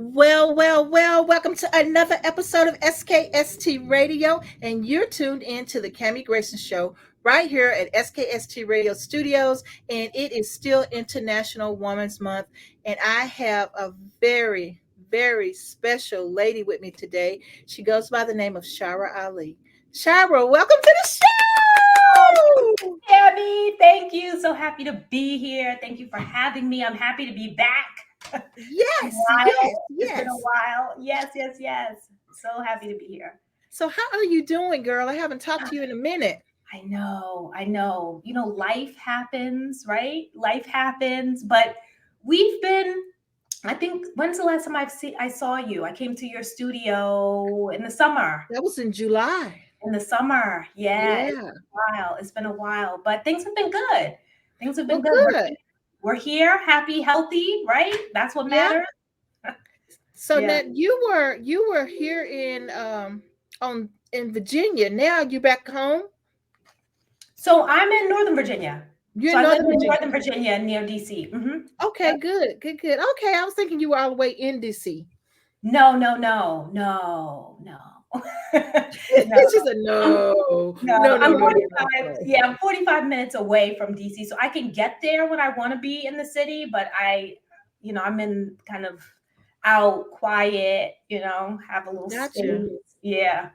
Welcome to another episode of SKST Radio, and you're tuned in to the Grayson Show right here at SKST Radio Studios, and it is still International Women's Month, and I have a very special lady with me today. She goes by the name of Shira Ali. Shira, welcome to the Oh, show! Tammy, thank you. So happy to be here. Thank you for having me. I'm happy to be back. It's been a Yes, yes, while. It's been a yes. while. Yes. So happy to be here. So, how are you doing, girl? I haven't talked to you in a minute. I know. Life happens, right? Life happens, but we've been. I think when's the last time I saw you? I came to your studio in the summer. That was in July. In the summer, yeah. It's Yeah. been a while. It's been a while, but things have been good. Things have Well, been good. good. We're here, happy, healthy, right? That's what Yeah. matters. So Yeah. now you were here in on in Virginia. Now you back home. So I'm in Northern Virginia. You're So in I live Northern in Virginia. Northern Virginia near DC. Okay, good. Okay, I was thinking you were all the way in DC. No. No, She said I'm no, no, no, no, I'm no, no, 45. no. Yeah, I'm 45 minutes away from DC. So I can get there when I want to be in the city, but I'm in kind of out, quiet, have a little Gotcha. space. Yeah.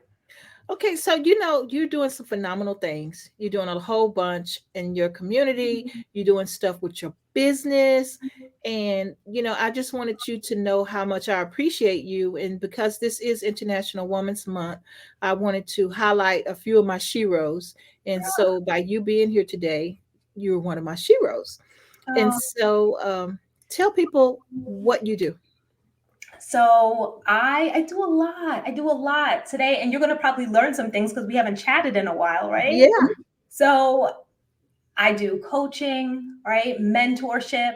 Okay, so you're doing some phenomenal things. You're doing a whole bunch in your community. You're doing stuff with your business. And I just wanted you to know how much I appreciate you. And because this is International Women's Month, I wanted to highlight a few of my sheroes. And so by you being here today, you're one of my sheroes. And Oh, so tell people what you do. so I do a lot. I do a lot today, and you're gonna probably learn some things because we haven't chatted in a while, right? Yeah, So I do coaching, right? Mentorship.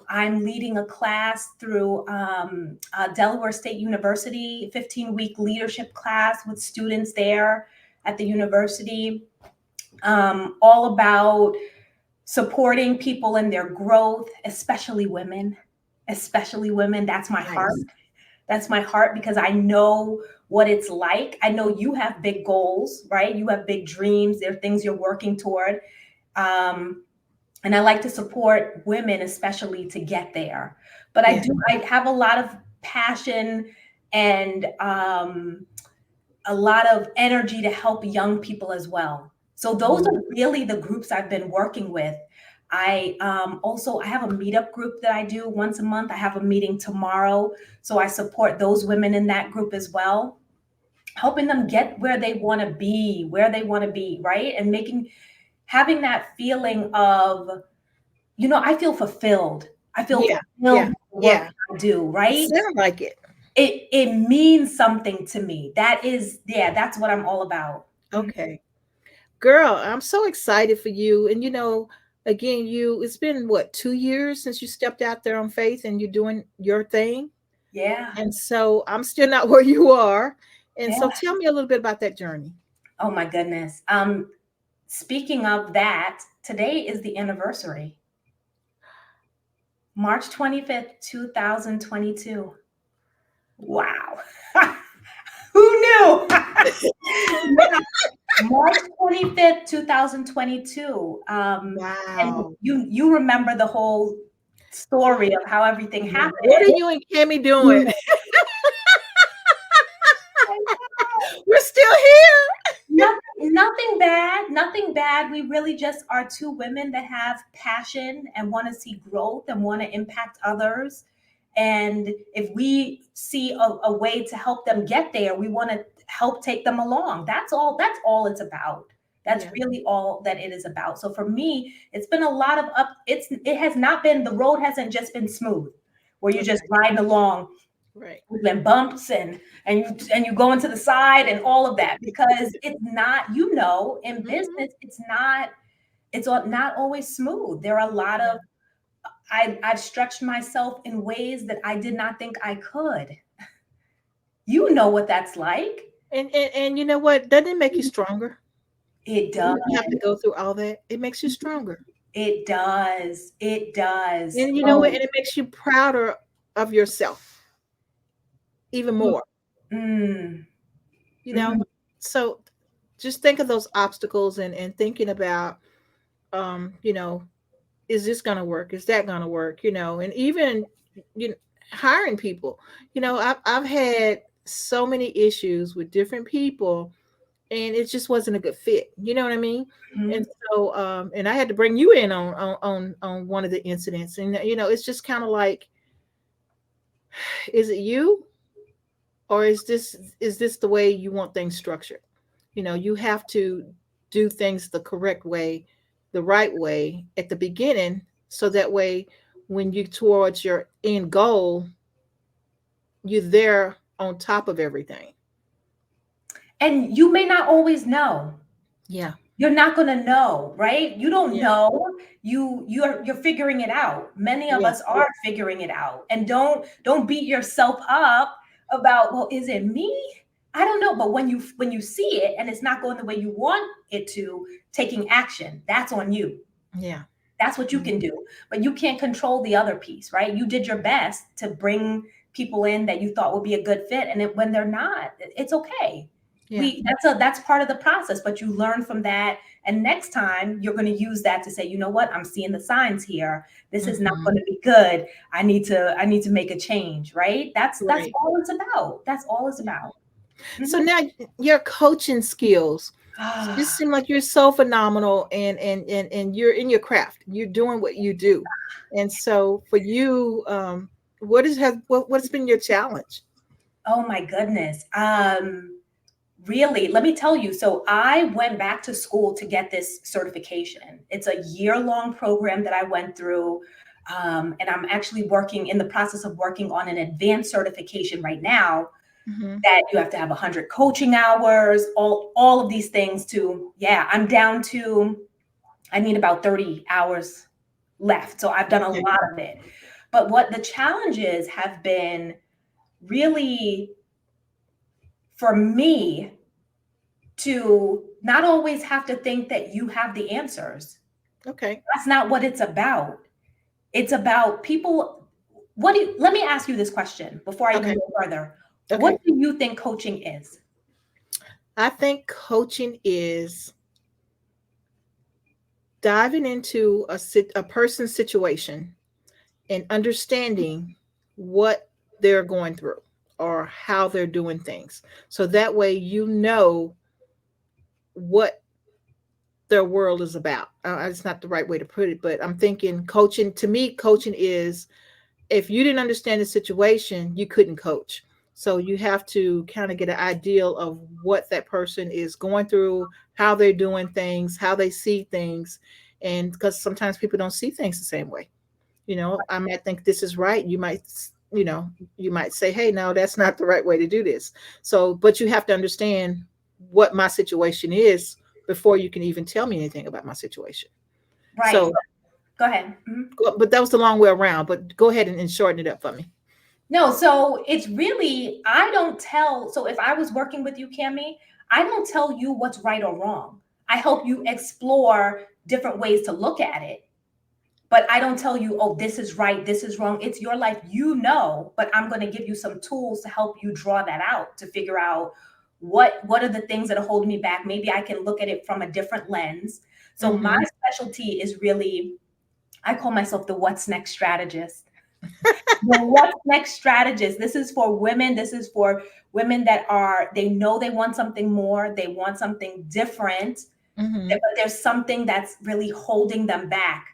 I'm leading a class through Delaware State University, 15-week leadership class with students there at the university, all about supporting people in their growth, especially women. Especially women. That's my heart. nice. That's my heart because I know what it's like. I know you have big goals, right? You have big dreams. There are things you're working toward. Um, and I like to support women, especially to get there. But Yeah, I have a lot of passion and a lot of energy to help young people as well. So those yeah. are really the groups I've been working with. I have a meetup group that I do once a month. I have a meeting tomorrow, so I support those women in that group as well, helping them get where they want to be, right? And having that feeling of, I feel fulfilled. I feel Yeah, fulfilled yeah, with the work yeah. that I do, It right? sounds like it. It means something to me. That's what I'm all about. Mhm. Okay. Girl, I'm so excited for you. And again, it's been what, 2 years since you stepped out there on faith and you're doing your thing. Yeah. And so I'm still not where you are. And Yeah. so tell me a little bit about that journey. Oh my goodness. Speaking of that, today is the anniversary. March 25th, 2022. Wow. Who knew? Yeah, March 25th, 2022. And Wow. you remember the whole story of how everything What are happened. you and Cammy doing? We're still here. Nothing bad. We really just are two women that have passion and want to see growth and want to impact others. And if we see a way to help them get there, we want to help take them along. That's all it's about. That's Yeah. really all that it is about. So for me, it's been a lot of it has not been, the road hasn't just been smooth where you're just Okay. riding along. Right. There's been bumps and you going to the side and all of that because it's not, in Hmm. business it's not always smooth. There are a lot of I've stretched myself in ways that I did not think I could. You know what that's like. And you know what? Doesn't it make you stronger? It When does. you have to go through all that, it makes you stronger. It does. It does. And you know what? Oh, And it makes you prouder of yourself. even more, Mm, you know? mhm. So just think of those obstacles and thinking about, you know, is this going to work? Is that going to work? You know, and even, you know, hiring people, you know, I've had so many issues with different people and it just wasn't a good fit. You know what I mean? And Mhm. so, and I had to bring you in on one of the incidents, and you know, it's just kind of like, is it you, or is this the way you want things structured? You know, you have to do things the correct way, the right way at the beginning, so that way, when you towards your end goal, you're there on top of everything. And you may not always know. Yeah, You're not going to know, right? You don't yeah, know. You're figuring it out. Many of yeah, us are figuring it out. And don't beat yourself up about, well, is it me? I don't know. But when you see it and it's not going the way you want it to, taking action, that's on you. yeah, That's what you can do. But you can't control the other piece, right? You did your best to bring people in that you thought would be a good fit, and when they're not, it's okay. yeah. That's part of the process, but you learn from that, and next time you're going to use that to say, you know what, I'm seeing the signs here. This is not Hmm. going to be good. I need to make a change, right? That's Right. all it's about. That's all it's Yeah. about. So Mhm. now your coaching skills just Ah, seem like you're so phenomenal, and you're in your craft. You're doing what you do. And so for you, what's been your challenge? oh my goodness. Really, let me tell you. So I went back to school to get this certification. It's a year-long program that I went through. And I'm actually working in the process of working on an advanced certification right now, Hmm. that you have to have 100 coaching hours, all of these things to, yeah, I'm down to, I need about 30 hours left. So I've done a Okay. lot of it. But what the challenges have been really for me, to not always have to think that you have the answers. Okay. That's not what it's about. It's about people. Let me ask you this question before I even Okay. go further. What Okay. do you think coaching is? I think coaching is diving into a person's situation and understanding what they're going through or how they're doing things. So that way you know what their world is about. It's not the right way to put it, but I'm thinking coaching, to me, coaching is, if you didn't understand the situation, you couldn't coach. So you have to kind of get an ideal of what that person is going through, how they're doing things, how they see things. And because sometimes people don't see things the same way. You know, I might think this is right. You might, you know, you might say, hey, no, that's not the right way to do this. So, but you have to understand what my situation is before you can even tell me anything about my situation. Right. So, Go ahead. Mhm. but that was the long way around. But go ahead and shorten it up for me. No, so it's really, I don't tell. So if I was working with you, Cami, I don't tell you what's right or wrong. I help you explore different ways to look at it. But I don't tell you, oh, this is right, this is wrong. It's your life, but I'm going to give you some tools to help you draw that out, to figure out what are the things that are holding me back. Maybe I can look at it from a different lens. So my Hmm. specialty is really, I call myself the what's next strategist. The what's next strategist. This is for women. This is for women that they know they want something more, they want something different, Hmm. but there's something that's really holding them back.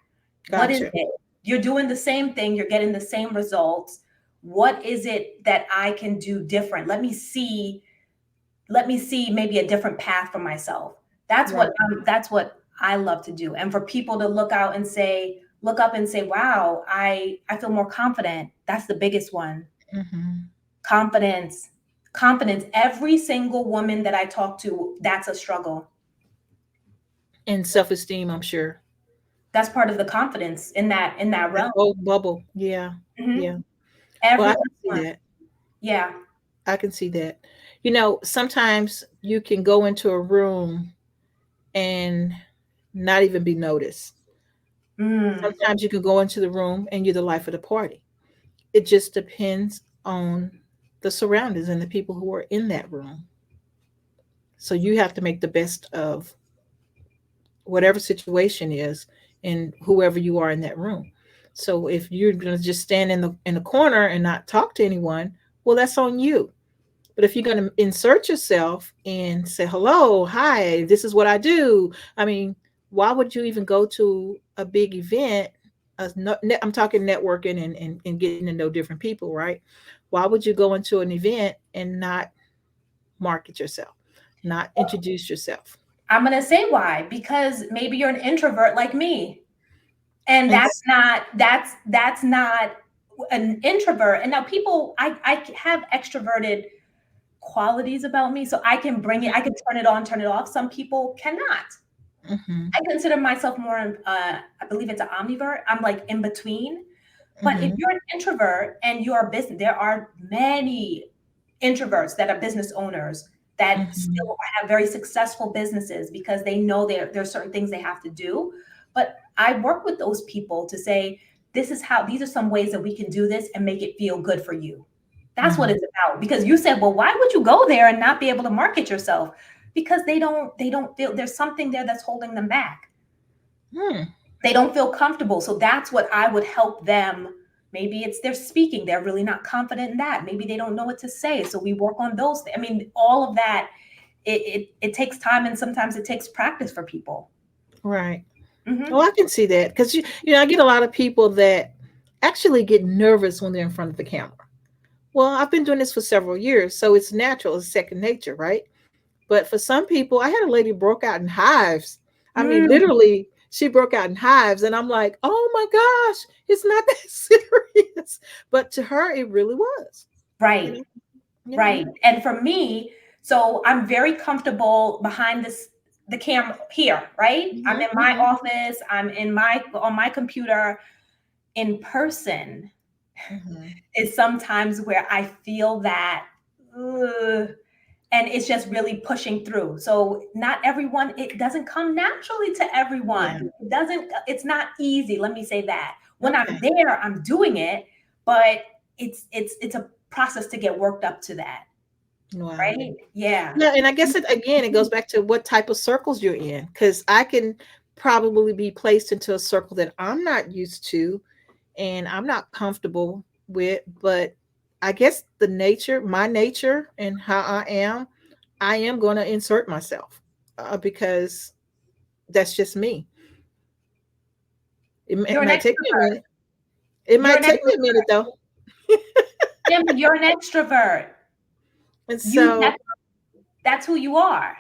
What is Gotcha. it? You're doing the same thing, you're getting the same results. What is it that I can do different? Let me see maybe a different path for myself. Right. That's what I love to do. And for people to look up and say, wow, I feel more confident. That's the biggest one. Hmm. Confidence. Confidence. Every single woman that I talk to, that's a struggle. And self-esteem, I'm sure. That's part of the confidence in that That realm. whole bubble. Yeah. Mhm. Yeah. Well, I Every can see one. that. Yeah. I can see that. You know, sometimes you can go into a room and not even be noticed. Mm. Sometimes you can go into the room and you're the life of the party. It just depends on the surroundings and the people who are in that room. So you have to make the best of whatever situation is and whoever you are in that room. So if you're going to just stand in the corner and not talk to anyone, well, that's on you. But if you're going to insert yourself and say, hello, hi, this is what I do. I mean, why would you even go to a big event? I'm talking networking and getting to know different people, right? Why would you go into an event and not market yourself, not introduce yourself? I'm going to say why, because maybe you're an introvert like me. And And that's not an introvert. And now people, I have extroverted qualities about me, so I can bring it, I can turn it on, turn it off. Some people cannot. mm-hmm, I consider myself more, I believe it's an omnivert. I'm like in between. But if mm-hmm, you're an introvert and you're a business, there are many introverts that are business owners that mm-hmm, still have very successful businesses because they know there's certain things they have to do. But I work with those people to say, this is how, these are some ways that we can do this and make it feel good for you. That's what mm-hmm. it's about. Because you said, well, why would you go there and not be able to market yourself? Because they don't feel there's something there that's holding them back. Hmm. They don't feel comfortable. So that's what I would help them. Maybe it's their speaking. They're really not confident in that. Maybe they don't know what to say. So we work on those. I mean, all of that, it takes time and sometimes it takes practice for people. Right. Oh, Hmm. I can see that because I get a lot of people that actually get nervous when they're in front of the camera. Well, I've been doing this for several years, so it's natural, it's second nature, right? But for some people, I had a lady broke out in hives. I mean, Mm, literally, she broke out in hives, and I'm like, oh my gosh, it's not that serious. But to her, it really was. You right, know, yeah. right. And for me, so I'm very comfortable behind the camera here, right? I'm Hmm, in my hmm, office, I'm in my on my computer. In person hmm. is sometimes where I feel that, ugh, and it's just really pushing through. So not everyone, it doesn't come naturally to Yeah. everyone. It doesn't, it's not easy. Let me say that. When I'm Okay. there, I'm doing it, but it's a process to get worked up to that, Wow. right? Yeah. Yeah, and I guess it goes back to what type of circles you're in, because I can probably be placed into a circle that I'm not used to and I'm not comfortable with, but I guess my nature and how I am going to insert myself because that's just me. It You're an might take me a extrovert. minute. It You're might an take me a minute extrovert. though. Kim, you're an extrovert. And You so, that's who you are.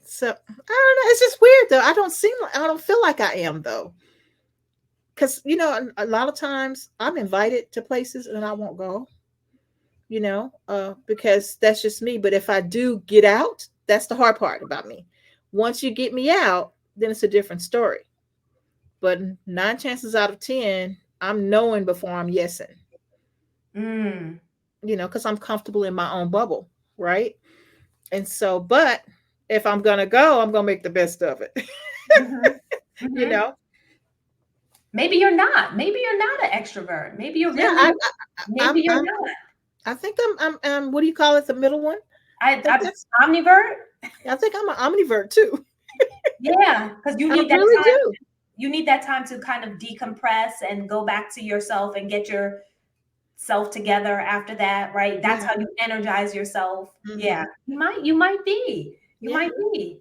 so I don't know. It's just weird though. I don't feel like I am though. Because, a lot of times I'm invited to places and I won't go, because that's just me. But if I do get out, that's the hard part about me. Once you get me out, then it's a different story. But nine chances out of 10, I'm knowing before I'm yesing, Mm. because I'm comfortable in my own bubble, right? And so, but if I'm going to go, I'm going to make the best of it, Mhm. you Mhm. know? Maybe you're not. Maybe you're not an extrovert. Maybe you're Yeah, really, maybe you're I'm, not. I think what do you call it? The middle one? I think I'm that's, omnivert. I think I'm an omnivert too. Yeah, because you I need that really time. do. You need that time to kind of decompress and go back to yourself and get yourself together after that, right? That's Yeah. how you energize yourself. Yeah. Hmm. You might be. You Yeah. might be.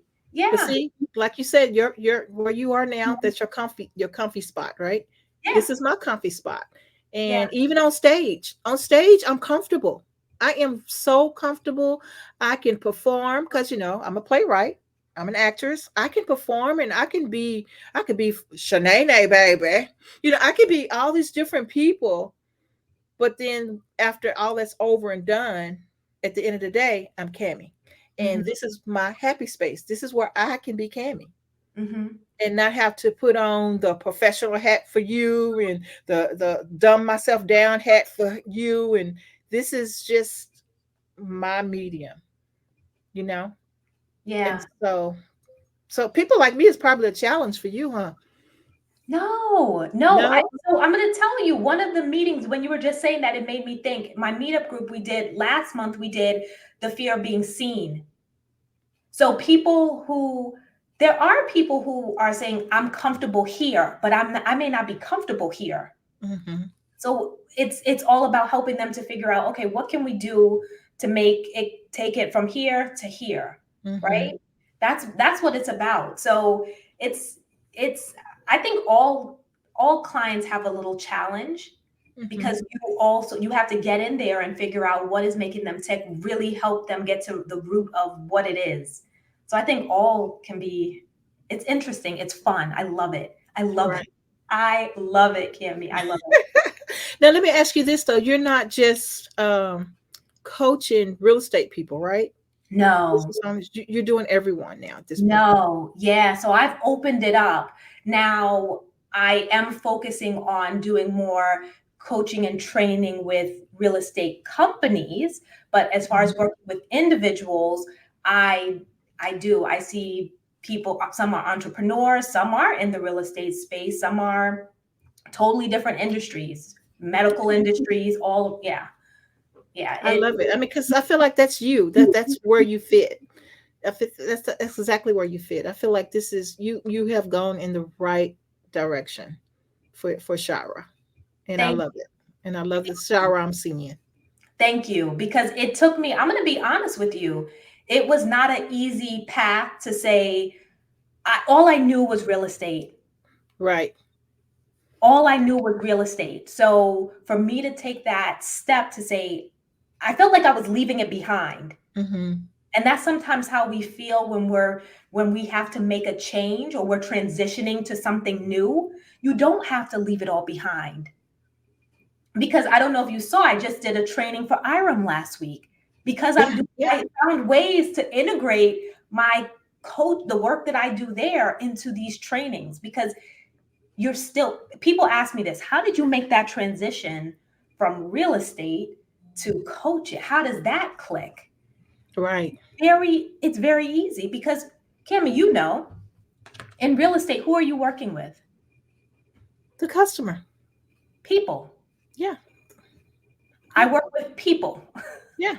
But Yeah. see, like you said, you're where you are now, that's your comfy spot, right? Yeah. This is my comfy spot. Yeah. And even on stage, I'm comfortable. I am so comfortable. I can perform because I'm a playwright. I'm an actress. I can perform and I could be Shanae, baby. I could be all these different people. But then after all that's over and done, at the end of the day, I'm Cammy. Hmm. And this is my happy space. This is where I can be Cammy Hmm. and not have to put on the professional hat for you and the dumb myself down hat for you. And this is just my medium, you know? And Yeah. so people like me is probably a challenge for you, huh? No, no. No. So I'm going to tell you one of the meetings when you were just saying that, it made me think. My meetup group we did last month, we did the fear of being seen. So there are people who are saying, I'm comfortable here, but I may not be comfortable here. Mm-hmm. So it's all about helping them to figure out, okay, what can we do to make it take it from here to here, Mm-hmm. right? That's what it's about. So it's I think all clients have a little challenge Mm-hmm. because you have to get in there and figure out what is making them tick, really help them get to the root of what it is. So I think all can be, it's interesting, it's fun. I love it. I love it. Right. I love it, Cammy. I love it. Now let me ask you this though. You're not just coaching real estate people, right? No, Business owners. You're doing everyone now at this point. no. Yeah. So I've opened it up. Now I am focusing on doing more coaching and training with real estate companies. But as far as Mhm. working with individuals, I I do. I see people, some are entrepreneurs, some are in the real estate space, some are totally different industries, medical industries, all, yeah. Yeah. I love it. I mean, because I feel like that's you. That's where you fit. That's exactly where you fit. I feel like this is you. You have gone in the right direction for Shira, and I Thank love it. And I love the Shira I'm seeing. Thank you. Because it took me, I'm going to be honest with you, it was not an easy path to say, all I knew was real estate. Right. All I knew was real estate. So for me to take that step to say, I felt like I was leaving it behind. Mm-hmm. And that's sometimes how we feel when we have to make a change or we're transitioning to something new. You don't have to leave it all behind. Because I don't know if you saw, I just did a training for IRAM last week because Yeah. Yeah. I found ways to integrate my coach, the work that I do there into these trainings because people ask me this, how did you make that transition from real estate to coaching? How does that click? Right. It's very easy because Cammy, in real estate, who are you working with? The customer. People. Yeah. I Yeah. work with people. Yeah.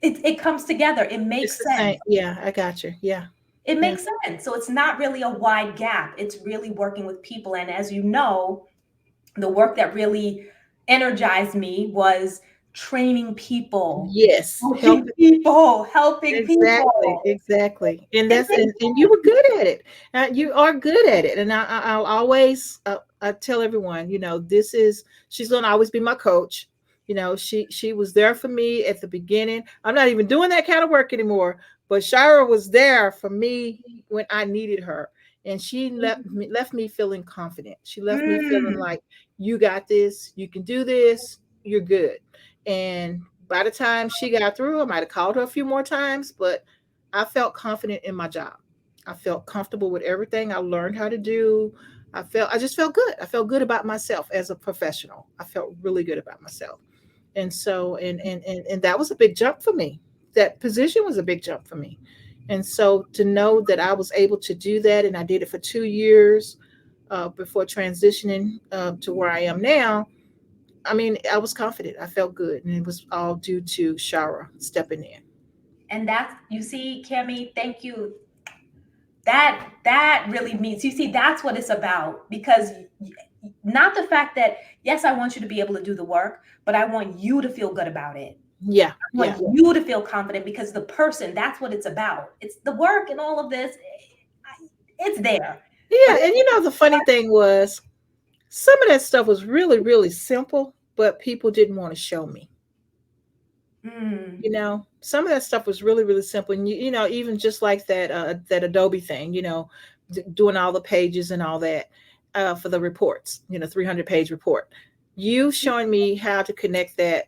It comes together. It It's makes the same. sense. Yeah. I got you. Yeah. It Yeah. makes sense. So it's not really a wide gap. It's really working with people. And as you know, the work that really energized me was training people, Yes. coaching Helping. people, helping Exactly, people. exactly, and It that's makes and you were good at it. You are good at it, and I'll always I tell everyone, this is she's gonna always be my coach. She was there for me at the beginning. I'm not even doing that kind of work anymore, but Shira was there for me when I needed her, and she left me feeling confident. She left me feeling mm, like you got this, you can do this, you're good, and by the time she got through, I might have called her a few more times, but I felt confident in my job. I felt comfortable with everything I learned how to do. I just felt good. I felt good about myself as a professional. I felt really good about myself. And so and that was a big jump for me. That position was a big jump for me. And so to know that I was able to do that and I did it for 2 years before transitioning to where I am now, I mean, I was confident. I felt good, and it was all due to Shara stepping in. and that's, you see, Cami, thank you. That really means, you see, that's what it's about. Because not the fact that, yes, I want you to be able to do the work, but I want you to feel good about it. Yeah, I yeah, want you to feel confident because the person, that's what it's about. It's the work and all of this. It's there. But yeah. And the funny thing was, some of that stuff was really, really simple, but people didn't want to show me. mm, Some of that stuff was really, really simple, and even just like that Adobe thing, doing all the pages and all that for the reports, 300-page report. You showing me how to connect that.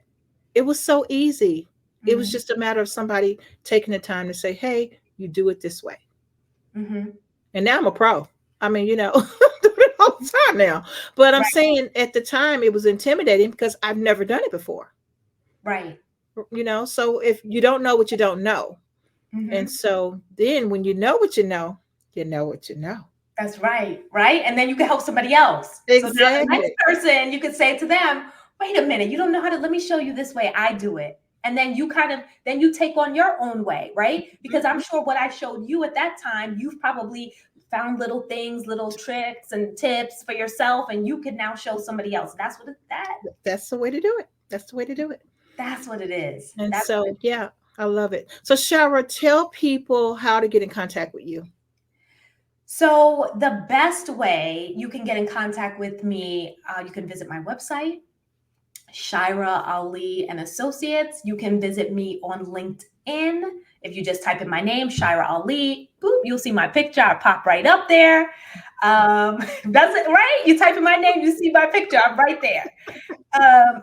It was so easy. It was mm, just a matter of somebody taking the time to say, "Hey, you do it this way." mm-hmm. And now I'm a pro. I mean, I'm doing it all the time now. But I'm Right, saying at the time it was intimidating because I've never done it before. right. So if you don't know what you don't know. And Mm-hmm. so then when you know what you know, you know what you know. That's right, right? And then you can help somebody else. So now the next Exactly. person, you could say to them, wait a minute, you don't know how to, let me show you this way I do it. And then you kind of, then you take on your own way, right? Because I'm Mhm. sure what I showed you at that time, you've probably found little things, little tricks and tips for yourself, and you can now show somebody else. That's the way to do it. That's the way to do it. That's what it is. And That's what so, it is. yeah, I love it. So, Shara, tell people how to get in contact with you. So the best way you can get in contact with me, you can visit my website, Shira Ali and Associates. You can visit me on LinkedIn. If you just type in my name, Shira Ali, boop, you'll see my picture. I pop right up there. Does it right? You type in my name, you see my picture. I'm right there.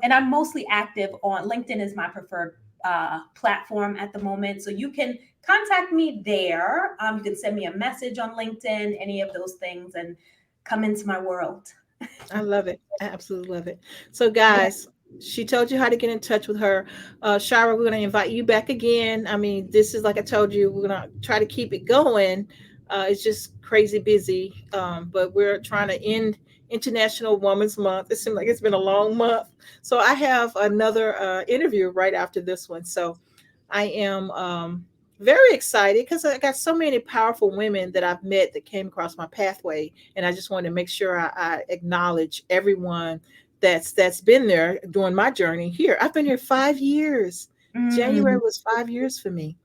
And I'm mostly active on LinkedIn is my preferred platform at the moment. So you can contact me there. You can send me a message on LinkedIn, any of those things, and come into my world. I love it. I absolutely love it. So, Yeah. guys, she told you how to get in touch with her. Shara, we're going to invite you back again. I mean, this is like I told you, we're going to try to keep it going. It's just crazy busy, but we're trying to end International Women's Month. It seems like it's been a long month. So, I have another interview right after this one. So, I am very excited because I got so many powerful women that I've met that came across my pathway, and I just wanted to make sure I acknowledge everyone that's been there during my journey here. I've been here 5 years. January Mm, was 5 years for me,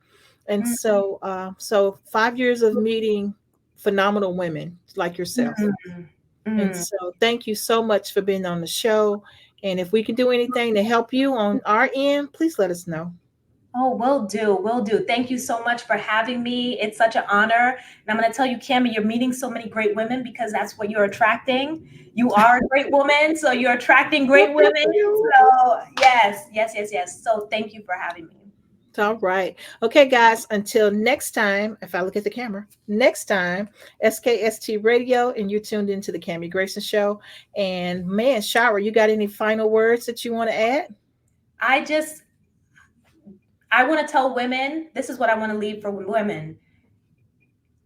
and mm, so 5 years of meeting phenomenal women like yourself. mm, And mm. so, thank you so much for being on the show. And if we can do anything to help you on our end, please let us know. Oh, will do, will do. Thank you so much for having me. It's such an honor. And I'm going to tell you, Cami, you're meeting so many great women because that's what you're attracting. You are a great woman, so you're attracting great women. So, yes, yes, yes, yes. So, thank you for having me. All right. Okay, guys, until next time, if I look at the camera, next time, SKST Radio, and you're tuned into the Cami Grayson Show. And man, Shower, you got any final words that you want to add? I just, I want to tell women, this is what I want to leave for women.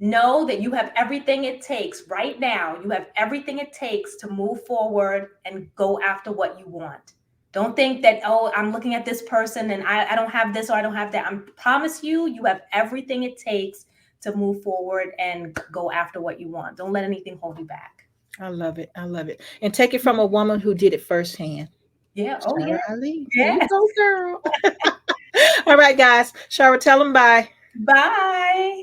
Know that you have everything it takes right now. You have everything it takes to move forward and go after what you want. Don't think that, oh, I'm looking at this person and I don't have this or I don't have that. I promise you, you have everything it takes to move forward and go after what you want. Don't let anything hold you back. I love it. I love it. And take it from a woman who did it firsthand. Yeah. Oh, Shara yeah. Ali. There you Yes. go, girl. All right, guys. Shara, tell them bye. Bye.